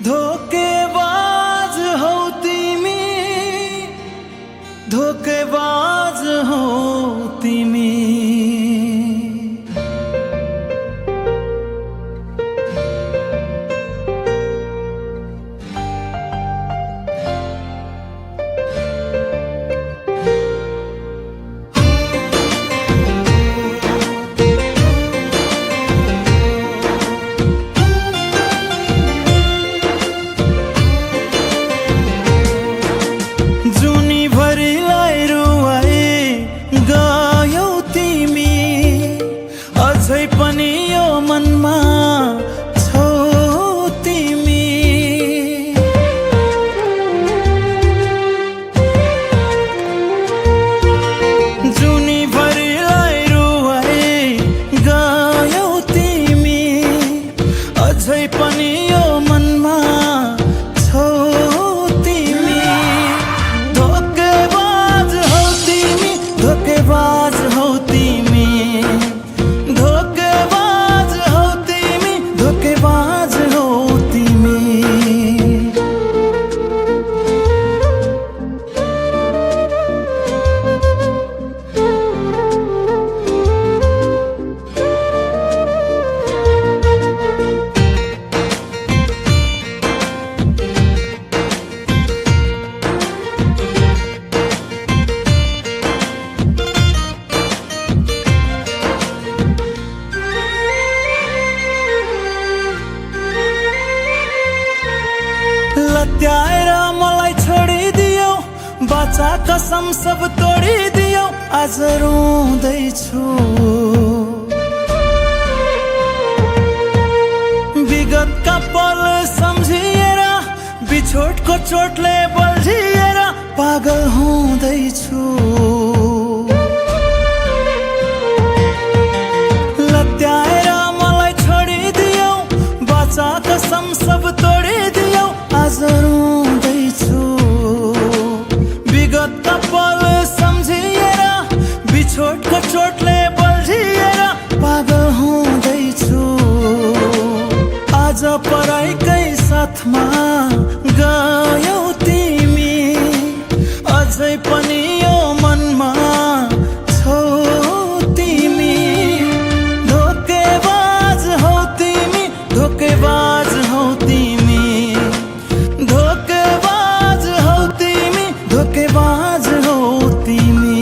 धोकेबाज हौ तिमी, धोकेबाज हौ तिमी। अझै पनि यो मनमा छौ तिमी। जुनीभरिलाई रुवाई गयौ तिमी, अझै पनि यो मनमा छौ तिमी। धोकेबाज हौ तिमी, धोकेबाज हौ तिमी। लत्याएर मलाई छोडिदियौ, बाचा कसम सब तोडिदियौ, आज रुँदैछु। विगतका पल सम्झिएर, बिछोडको चोटले बल्झिएर पागल हुँदैछु। लत्याएर मलाई छोडिदियौ, बाचा कसम सब तोडिदियौ, आज रुँदैछु। विगतका पल सम्झिएर, बिछोडको चोटले बल्झिएर पागल हुँदैछु। आज पराइकै साथमा गयौ तिमी, अझै पनि यो मनमा छौ तिमी। धोकेबाज हौ तिमी, धोकेबाज हौ तिमी। धोकेबाज हौ तिमी, धोकेबाज हौ तिमी।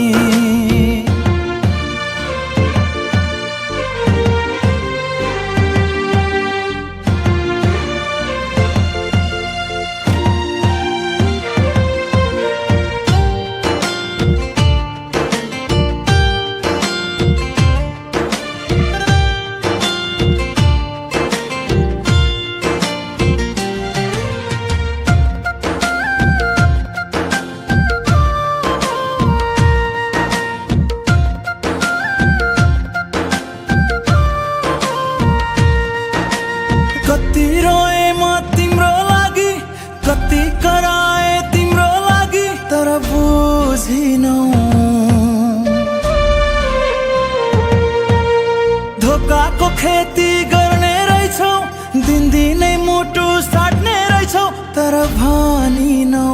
कति रोए म तिम्रो लागि, कति कराए तिम्रो लागि, तर बुझिनौ। धोकाको खेती गर्ने रहेछौ, दिनदिनै मुटु साट्ने रहेछौ, तर भनिनौ।